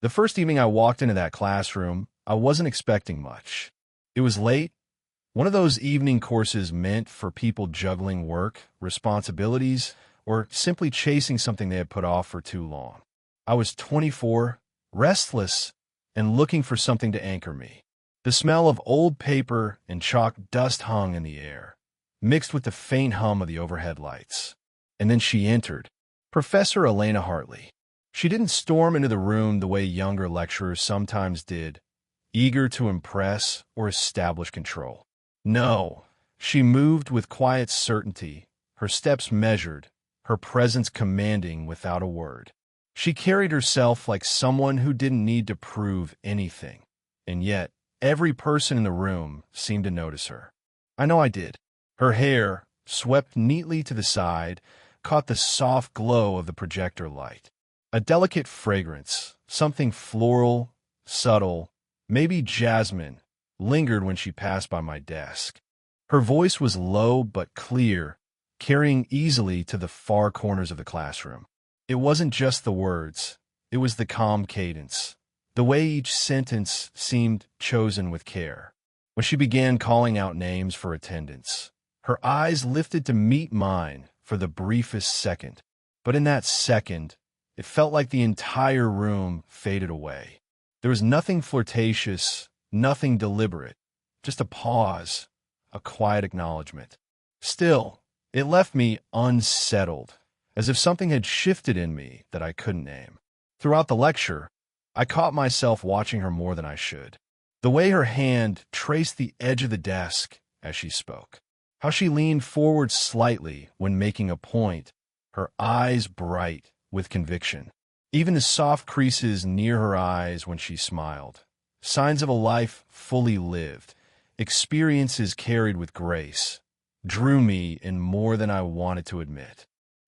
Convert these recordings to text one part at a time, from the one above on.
The first evening I walked into that classroom, I wasn't expecting much. It was late, one of those evening courses meant for people juggling work, responsibilities, or simply chasing something they had put off for too long. I was 24, restless, and looking for something to anchor me. The smell of old paper and chalk dust hung in the air, mixed with the faint hum of the overhead lights. And then she entered, Professor Elena Hartley. She didn't storm into the room the way younger lecturers sometimes did, eager to impress or establish control. No, she moved with quiet certainty, her steps measured, her presence commanding without a word. She carried herself like someone who didn't need to prove anything, and yet every person in the room seemed to notice her. I know I did. Her hair, swept neatly to the side, caught the soft glow of the projector light. A delicate fragrance, something floral, subtle, maybe jasmine, lingered when she passed by my desk. Her voice was low but clear, carrying easily to the far corners of the classroom. It wasn't just the words, it was the calm cadence, the way each sentence seemed chosen with care. When she began calling out names for attendance, her eyes lifted to meet mine for the briefest second. But in that second, it felt like the entire room faded away. There was nothing flirtatious, nothing deliberate, just a pause, a quiet acknowledgement. Still, it left me unsettled, as if something had shifted in me that I couldn't name. Throughout the lecture, I caught myself watching her more than I should. The way her hand traced the edge of the desk as she spoke. How she leaned forward slightly when making a point, her eyes bright with conviction. Even the soft creases near her eyes when she smiled. Signs of a life fully lived, experiences carried with grace, drew me in more than I wanted to admit.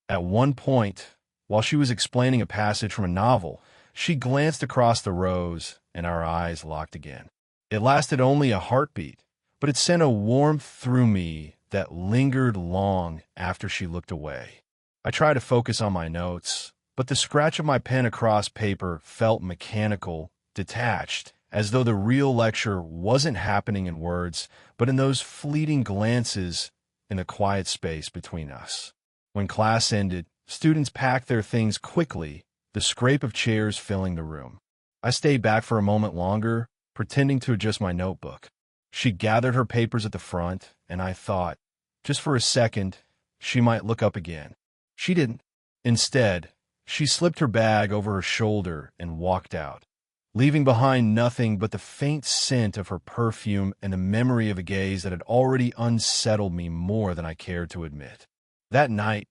At one point, while she was explaining a passage from a novel, she glanced across the rows and our eyes locked again. It lasted only a heartbeat, but it sent a warmth through me that lingered long after she looked away. I tried to focus on my notes, but the scratch of my pen across paper felt mechanical, detached, as though the real lecture wasn't happening in words, but in those fleeting glances in the quiet space between us. When class ended, students packed their things quickly, the scrape of chairs filling the room. I stayed back for a moment longer, pretending to adjust my notebook. She gathered her papers at the front, and I thought, just for a second, she might look up again. She didn't. Instead, she slipped her bag over her shoulder and walked out, leaving behind nothing but the faint scent of her perfume and the memory of a gaze that had already unsettled me more than I cared to admit. That night,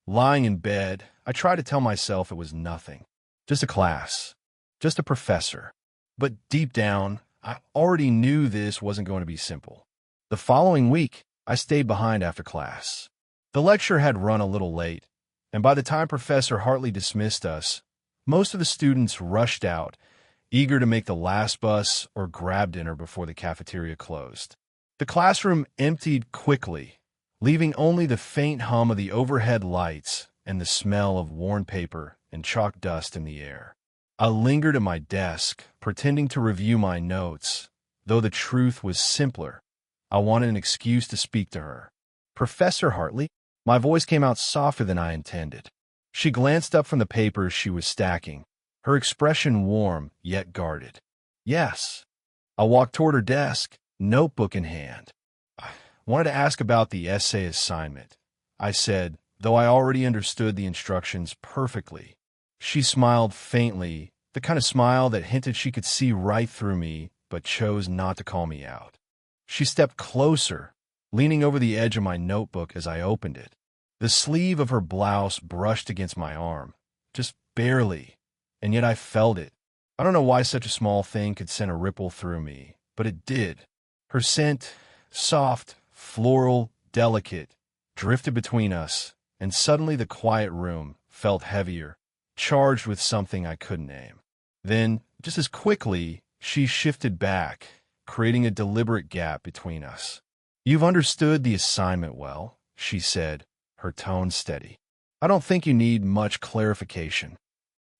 lying in bed, I tried to tell myself it was nothing. Just a class. Just a professor. But deep down, I already knew this wasn't going to be simple. The following week, I stayed behind after class. The lecture had run a little late, and by the time Professor Hartley dismissed us, most of the students rushed out, eager to make the last bus or grab dinner before the cafeteria closed. The classroom emptied quickly, leaving only the faint hum of the overhead lights and the smell of worn paper and chalk dust in the air. I lingered at my desk, pretending to review my notes, though the truth was simpler. I wanted an excuse to speak to her. Professor Hartley? My voice came out softer than I intended. She glanced up from the papers she was stacking, her expression warm yet guarded. Yes. I walked toward her desk, notebook in hand. I wanted to ask about the essay assignment, I said, though I already understood the instructions perfectly. She smiled faintly, the kind of smile that hinted she could see right through me, but chose not to call me out. She stepped closer, leaning over the edge of my notebook as I opened it. The sleeve of her blouse brushed against my arm, just barely, and yet I felt it. I don't know why such a small thing could send a ripple through me, but it did. Her scent, soft, floral, delicate, drifted between us, and suddenly the quiet room felt heavier, charged with something I couldn't name. Then, just as quickly, she shifted back, creating a deliberate gap between us. You've understood the assignment well, she said, her tone steady. I don't think you need much clarification.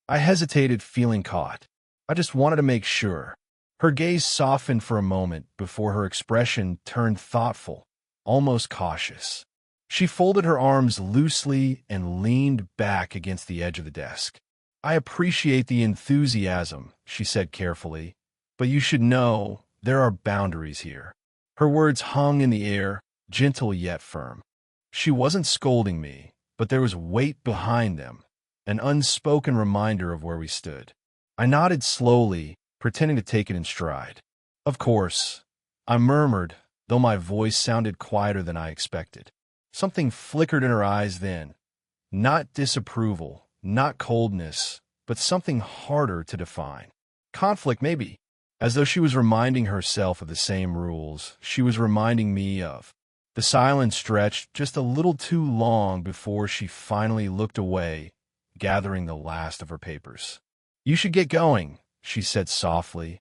I hesitated, feeling caught. I just wanted to make sure. Her gaze softened for a moment before her expression turned thoughtful, almost cautious. She folded her arms loosely and leaned back against the edge of the desk. I appreciate the enthusiasm, she said carefully, but you should know there are boundaries here. Her words hung in the air, gentle yet firm. She wasn't scolding me, but there was weight behind them, an unspoken reminder of where we stood. I nodded slowly, pretending to take it in stride. Of course, I murmured, though my voice sounded quieter than I expected. Something flickered in her eyes then. Not disapproval, not coldness, but something harder to define. Conflict, maybe. As though she was reminding herself of the same rules she was reminding me of. The silence stretched just a little too long before she finally looked away, gathering the last of her papers. You should get going, she said softly,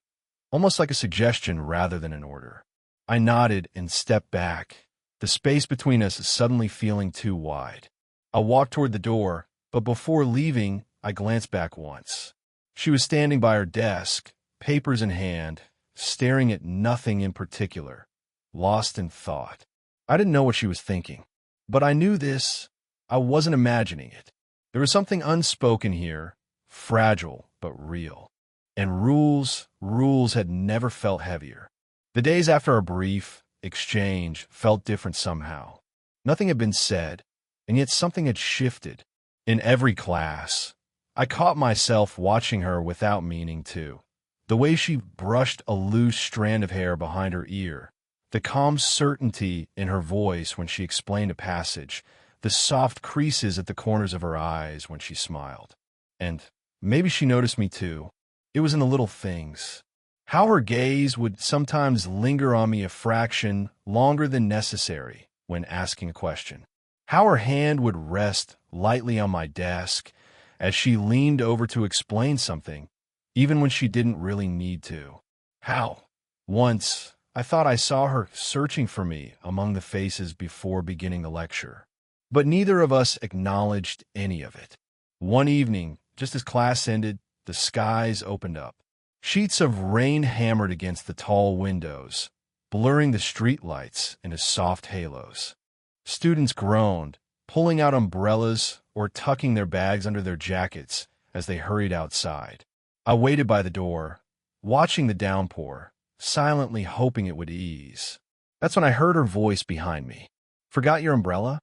almost like a suggestion rather than an order. I nodded and stepped back, the space between us suddenly feeling too wide. I walked toward the door, but before leaving, I glanced back once. She was standing by her desk, papers in hand, staring at nothing in particular, lost in thought. I didn't know what she was thinking, but I knew this. I wasn't imagining it. There was something unspoken here, fragile but real. And rules had never felt heavier. The days after our brief exchange felt different somehow. Nothing had been said, and yet something had shifted. In every class, I caught myself watching her without meaning to. The way she brushed a loose strand of hair behind her ear, the calm certainty in her voice when she explained a passage, the soft creases at the corners of her eyes when she smiled. And maybe she noticed me too. It was in the little things. How her gaze would sometimes linger on me a fraction longer than necessary when asking a question. How her hand would rest lightly on my desk as she leaned over to explain something, even when she didn't really need to. How? Once, I thought I saw her searching for me among the faces before beginning the lecture. But neither of us acknowledged any of it. One evening, just as class ended, the skies opened up. Sheets of rain hammered against the tall windows, blurring the streetlights into soft halos. Students groaned, pulling out umbrellas or tucking their bags under their jackets as they hurried outside. I waited by the door, watching the downpour, silently hoping it would ease. That's when I heard her voice behind me. "Forgot your umbrella?"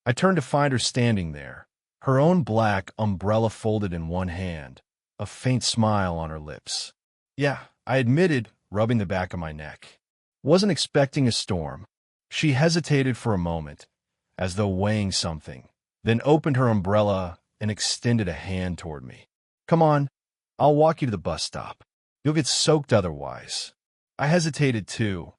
I turned to find her standing there, her own black umbrella folded in one hand, a faint smile on her lips. "Yeah," I admitted, rubbing the back of my neck. Wasn't expecting a storm. She hesitated for a moment, as though weighing something, then opened her umbrella and extended a hand toward me. "Come on, I'll walk you to the bus stop. You'll get soaked otherwise." I hesitated too,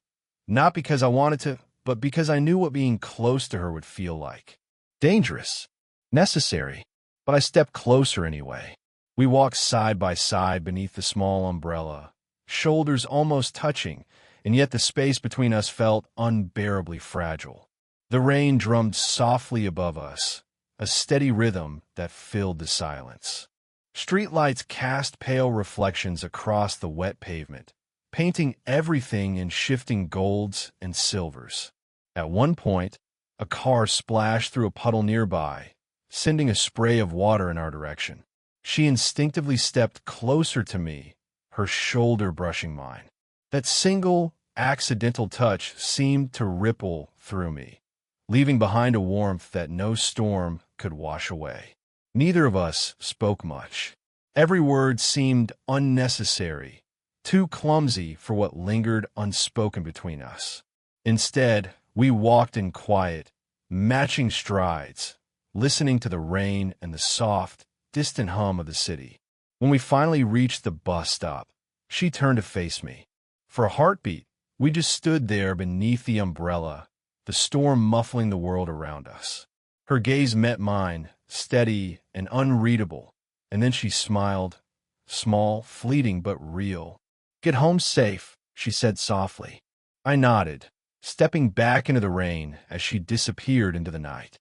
not because I wanted to, but because I knew what being close to her would feel like. Dangerous, necessary, but I stepped closer anyway. We walked side by side beneath the small umbrella, shoulders almost touching, and yet the space between us felt unbearably fragile. The rain drummed softly above us, a steady rhythm that filled the silence. Streetlights cast pale reflections across the wet pavement, painting everything in shifting golds and silvers. At one point, a car splashed through a puddle nearby, sending a spray of water in our direction. She instinctively stepped closer to me, her shoulder brushing mine. That single, accidental touch seemed to ripple through me, leaving behind a warmth that no storm could wash away. Neither of us spoke much. Every word seemed unnecessary, too clumsy for what lingered unspoken between us. Instead, we walked in quiet, matching strides, listening to the rain and the soft, distant hum of the city. When we finally reached the bus stop, she turned to face me. For a heartbeat, we just stood there beneath the umbrella, the storm muffling the world around us. Her gaze met mine, steady and unreadable, and then she smiled, small, fleeting, but real. "Get home safe," she said softly. I nodded, stepping back into the rain as she disappeared into the night.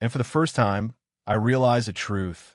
And for the first time, I realized the truth.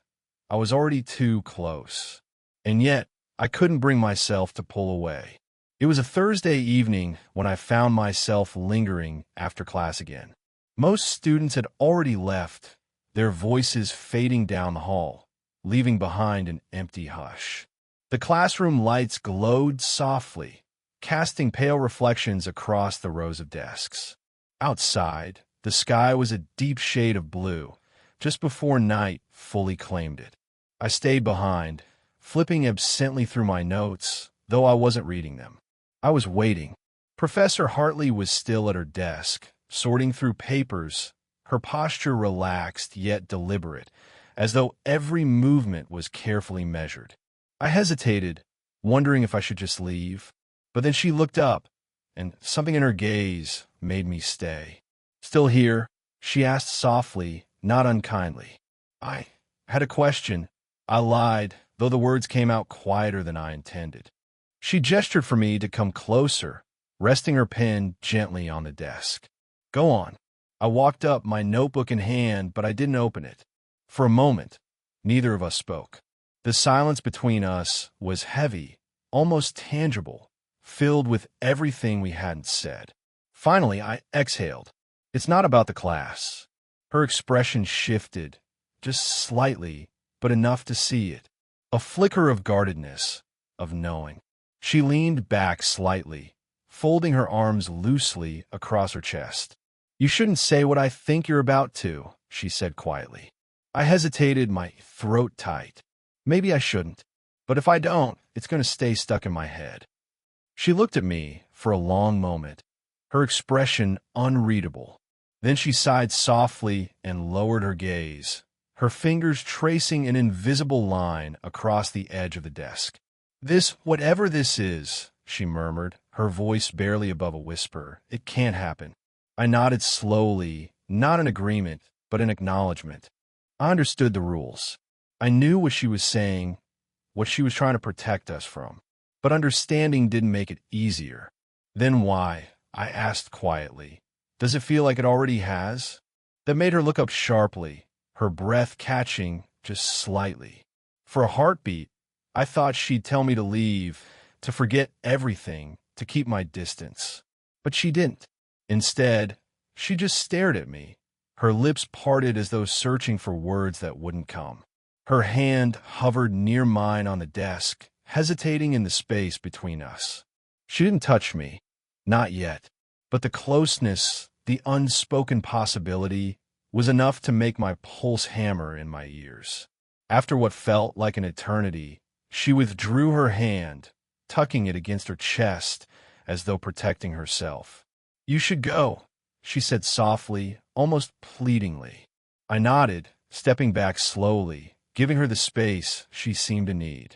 I was already too close. And yet, I couldn't bring myself to pull away. It was a Thursday evening when I found myself lingering after class again. Most students had already left, their voices fading down the hall, leaving behind an empty hush. The classroom lights glowed softly, casting pale reflections across the rows of desks. Outside, the sky was a deep shade of blue, just before night fully claimed it. I stayed behind, flipping absently through my notes, though I wasn't reading them. I was waiting. Professor Hartley was still at her desk, sorting through papers, her posture relaxed yet deliberate, as though every movement was carefully measured. I hesitated, wondering if I should just leave, but then she looked up, and something in her gaze made me stay. "Still here?" she asked softly, not unkindly. I had a question. I lied, though the words came out quieter than I intended. She gestured for me to come closer, resting her pen gently on the desk. "Go on." I walked up, my notebook in hand, but I didn't open it. For a moment, neither of us spoke. The silence between us was heavy, almost tangible, filled with everything we hadn't said. Finally, I exhaled. "It's not about the class." Her expression shifted, just slightly, but enough to see it. A flicker of guardedness, of knowing. She leaned back slightly, folding her arms loosely across her chest. "You shouldn't say what I think you're about to," she said quietly. I hesitated, my throat tight. Maybe I shouldn't, but if I don't, it's going to stay stuck in my head. She looked at me for a long moment, her expression unreadable. Then she sighed softly and lowered her gaze, her fingers tracing an invisible line across the edge of the desk. Whatever this is," she murmured, her voice barely above a whisper, "it can't happen." I nodded slowly, not in agreement, but in acknowledgement. I understood the rules. I knew what she was saying, what she was trying to protect us from. But understanding didn't make it easier. "Then why?" I asked quietly. "Does it feel like it already has?" That made her look up sharply, her breath catching just slightly. For a heartbeat, I thought she'd tell me to leave, to forget everything, to keep my distance. But she didn't. Instead, she just stared at me, her lips parted as though searching for words that wouldn't come. Her hand hovered near mine on the desk, hesitating in the space between us. She didn't touch me, not yet, but the closeness, the unspoken possibility, was enough to make my pulse hammer in my ears. After what felt like an eternity, she withdrew her hand, tucking it against her chest as though protecting herself. "You should go," she said softly, almost pleadingly. I nodded, stepping back slowly, giving her the space she seemed to need.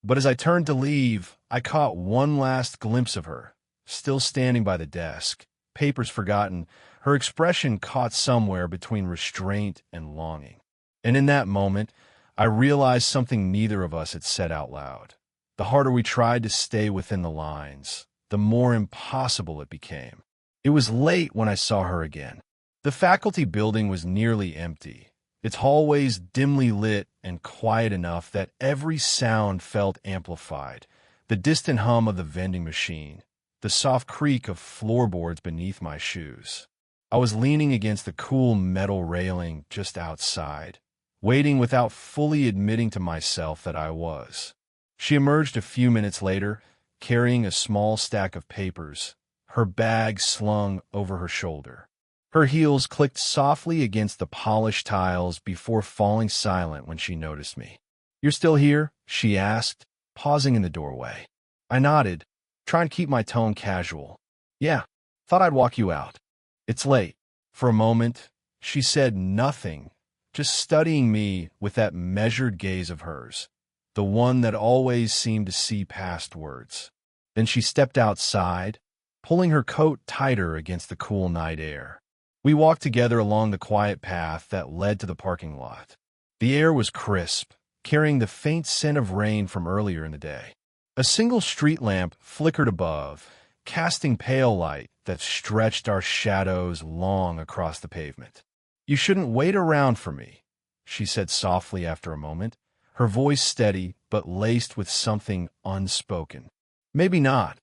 But as I turned to leave, I caught one last glimpse of her, still standing by the desk, papers forgotten, her expression caught somewhere between restraint and longing. And in that moment, I realized something neither of us had said out loud. The harder we tried to stay within the lines, the more impossible it became. It was late when I saw her again. The faculty building was nearly empty, its hallways dimly lit and quiet enough that every sound felt amplified. The distant hum of the vending machine, the soft creak of floorboards beneath my shoes. I was leaning against the cool metal railing just outside, waiting without fully admitting to myself that I was. She emerged a few minutes later, carrying a small stack of papers, her bag slung over her shoulder. Her heels clicked softly against the polished tiles before falling silent when she noticed me. "You're still here?" she asked, pausing in the doorway. I nodded, trying to keep my tone casual. "Yeah, thought I'd walk you out. It's late." For a moment, she said nothing, just studying me with that measured gaze of hers, the one that always seemed to see past words. Then she stepped outside, pulling her coat tighter against the cool night air. We walked together along the quiet path that led to the parking lot. The air was crisp, carrying the faint scent of rain from earlier in the day. A single street lamp flickered above, casting pale light that stretched our shadows long across the pavement. "You shouldn't wait around for me," she said softly after a moment, her voice steady but laced with something unspoken. "Maybe not,"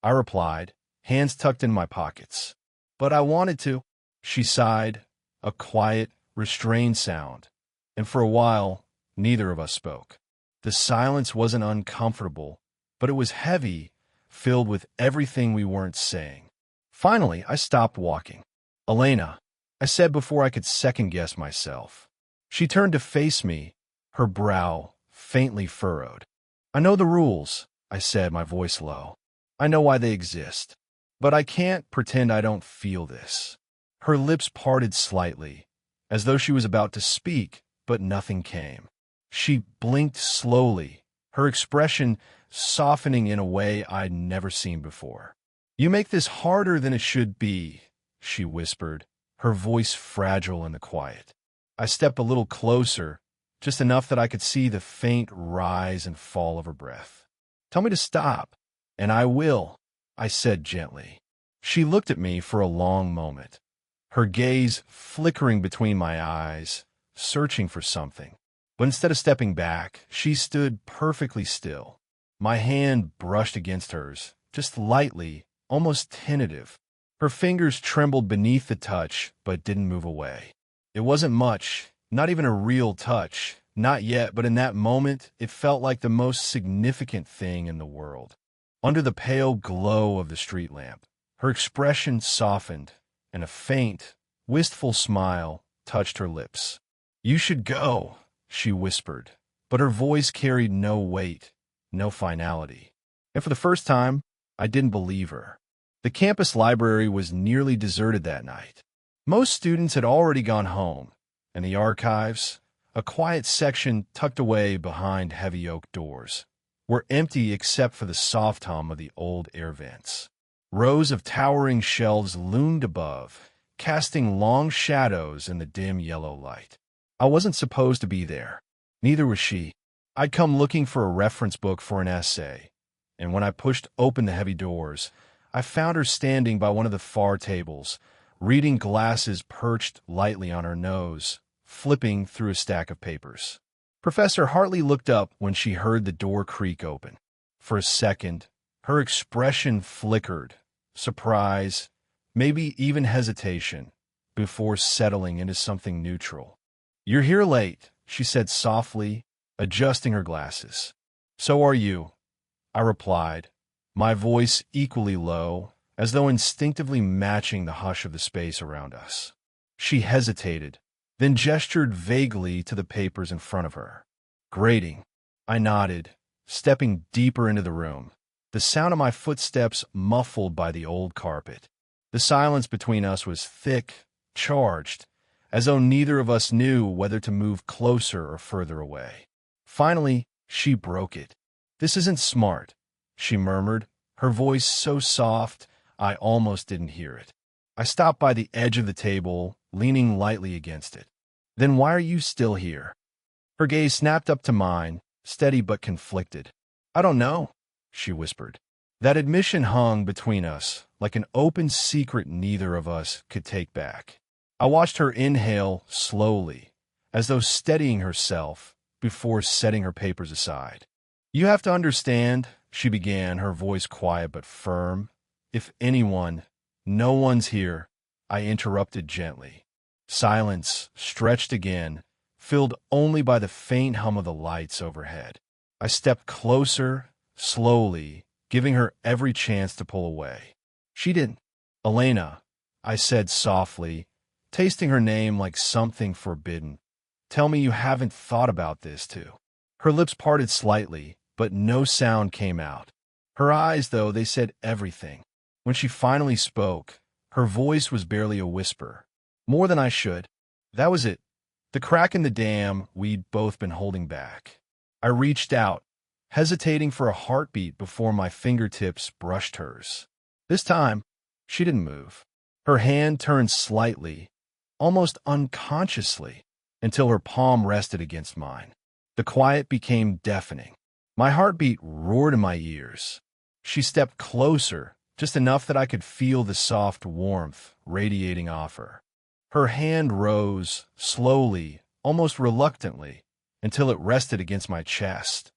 I replied, hands tucked in my pockets. "But I wanted to." She sighed, a quiet, restrained sound, and for a while, neither of us spoke. The silence wasn't uncomfortable, but it was heavy, filled with everything we weren't saying. Finally, I stopped walking. "Elena," I said before I could second-guess myself. She turned to face me, her brow faintly furrowed. "I know the rules," I said, my voice low. "I know why they exist. But I can't pretend I don't feel this." Her lips parted slightly, as though she was about to speak, but nothing came. She blinked slowly, her expression softening in a way I'd never seen before. "You make this harder than it should be," she whispered, her voice fragile in the quiet. I stepped a little closer, just enough that I could see the faint rise and fall of her breath. "Tell me to stop, and I will," I said gently. She looked at me for a long moment, her gaze flickering between my eyes, searching for something. But instead of stepping back, she stood perfectly still. My hand brushed against hers, just lightly, almost tentative. Her fingers trembled beneath the touch, but didn't move away. It wasn't much, not even a real touch, not yet, but in that moment, it felt like the most significant thing in the world. Under the pale glow of the street lamp, her expression softened, and a faint, wistful smile touched her lips. "You should go," she whispered, but her voice carried no weight, no finality. And for the first time, I didn't believe her. The campus library was nearly deserted that night. Most students had already gone home, and the archives, a quiet section tucked away behind heavy oak doors, were empty except for the soft hum of the old air vents. Rows of towering shelves loomed above, casting long shadows in the dim yellow light. I wasn't supposed to be there. Neither was she. I'd come looking for a reference book for an essay, and when I pushed open the heavy doors, I found her standing by one of the far tables, reading glasses perched lightly on her nose, flipping through a stack of papers. Professor Hartley looked up when she heard the door creak open. For a second, her expression flickered, surprise, maybe even hesitation, before settling into something neutral. "You're here late," she said softly, adjusting her glasses. "So are you," I replied, my voice equally low, as though instinctively matching the hush of the space around us. She hesitated, then gestured vaguely to the papers in front of her. "Grading." I nodded, stepping deeper into the room, the sound of my footsteps muffled by the old carpet. The silence between us was thick, charged, as though neither of us knew whether to move closer or further away. Finally, she broke it. "This isn't smart," she murmured, her voice so soft I almost didn't hear it. I stopped by the edge of the table, leaning lightly against it. "Then why are you still here?" Her gaze snapped up to mine, steady but conflicted. "I don't know," she whispered. That admission hung between us, like an open secret neither of us could take back. I watched her inhale slowly, as though steadying herself before setting her papers aside. "You have to understand," she began, her voice quiet but firm. "If anyone, no one's here," I interrupted gently. Silence stretched again, filled only by the faint hum of the lights overhead. I stepped closer, slowly, giving her every chance to pull away. "She didn't." "Elena," I said softly, tasting her name like something forbidden. "Tell me you haven't thought about this, too." Her lips parted slightly, but no sound came out. Her eyes, though, they said everything. When she finally spoke, her voice was barely a whisper. "More than I should." That was it. The crack in the dam we'd both been holding back. I reached out, hesitating for a heartbeat before my fingertips brushed hers. This time, she didn't move. Her hand turned slightly, almost unconsciously, until her palm rested against mine. The quiet became deafening. My heartbeat roared in my ears. She stepped closer, just enough that I could feel the soft warmth radiating off her. Her hand rose, slowly, almost reluctantly, until it rested against my chest,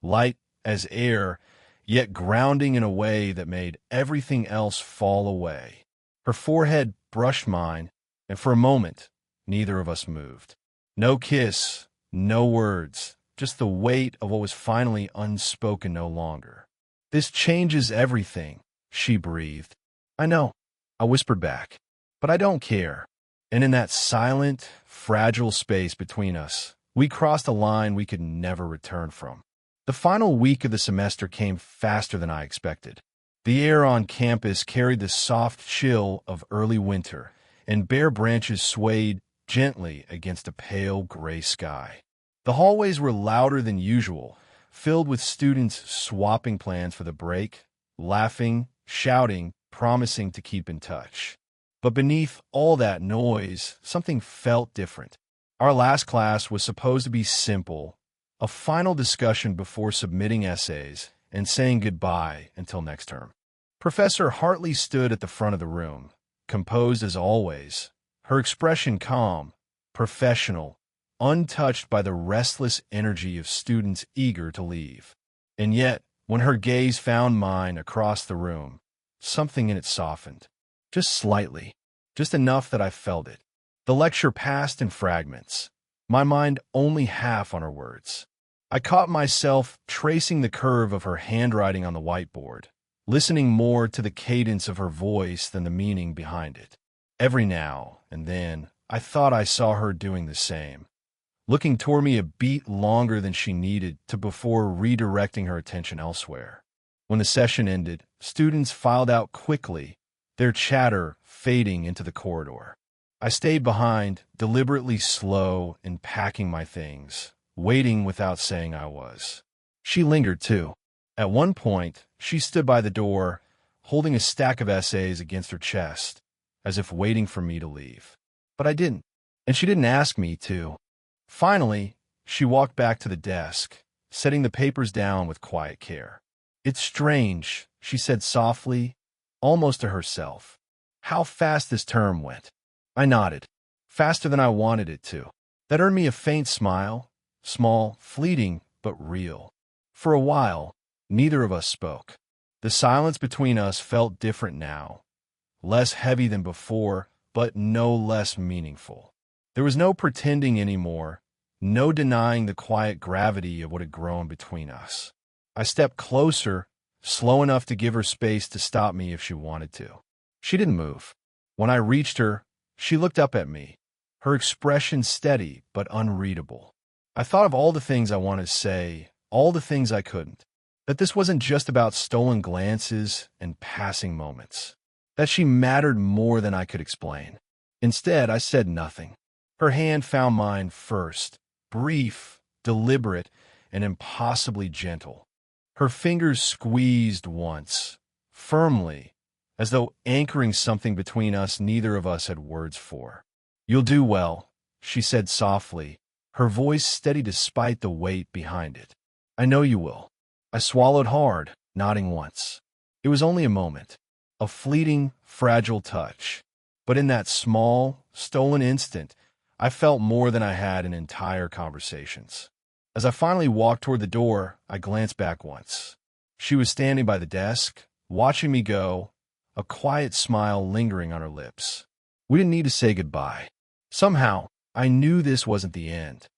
light as air, yet grounding in a way that made everything else fall away. Her forehead brushed mine, and for a moment, neither of us moved. No kiss, no words, just the weight of what was finally unspoken no longer. "This changes everything," she breathed. "I know," I whispered back, "but I don't care." And in that silent, fragile space between us, we crossed a line we could never return from. The final week of the semester came faster than I expected. The air on campus carried the soft chill of early winter, and bare branches swayed gently against a pale gray sky. The hallways were louder than usual, filled with students swapping plans for the break, laughing, shouting, promising to keep in touch. But beneath all that noise, something felt different. Our last class was supposed to be simple, a final discussion before submitting essays and saying goodbye until next term. Professor Hartley stood at the front of the room, composed as always, her expression calm, professional, untouched by the restless energy of students eager to leave. And yet, when her gaze found mine across the room, something in it softened. Just slightly, just enough that I felt it. The lecture passed in fragments, my mind only half on her words. I caught myself tracing the curve of her handwriting on the whiteboard, listening more to the cadence of her voice than the meaning behind it. Every now and then, I thought I saw her doing the same, looking toward me a beat longer than she needed to before redirecting her attention elsewhere. When the session ended, students filed out quickly, their chatter fading into the corridor. I stayed behind, deliberately slow in packing my things, waiting without saying I was. She lingered too. At one point, she stood by the door, holding a stack of essays against her chest, as if waiting for me to leave. But I didn't, and she didn't ask me to. Finally, she walked back to the desk, setting the papers down with quiet care. "It's strange," she said softly, almost to herself, "how fast this term went." I nodded, faster than I wanted it to. That earned me a faint smile, small, fleeting, but real. For a while, neither of us spoke. The silence between us felt different now, less heavy than before, but no less meaningful. There was no pretending anymore, no denying the quiet gravity of what had grown between us. I stepped closer, slow enough to give her space to stop me if she wanted to. She didn't move. When I reached her, she looked up at me, her expression steady but unreadable. I thought of all the things I wanted to say, all the things I couldn't. That this wasn't just about stolen glances and passing moments. That she mattered more than I could explain. Instead, I said nothing. Her hand found mine first, brief, deliberate, and impossibly gentle. Her fingers squeezed once, firmly, as though anchoring something between us neither of us had words for. "You'll do well," she said softly, her voice steady despite the weight behind it. "I know you will." I swallowed hard, nodding once. It was only a moment, a fleeting, fragile touch. But in that small, stolen instant, I felt more than I had in entire conversations. As I finally walked toward the door, I glanced back once. She was standing by the desk, watching me go, a quiet smile lingering on her lips. We didn't need to say goodbye. Somehow, I knew this wasn't the end.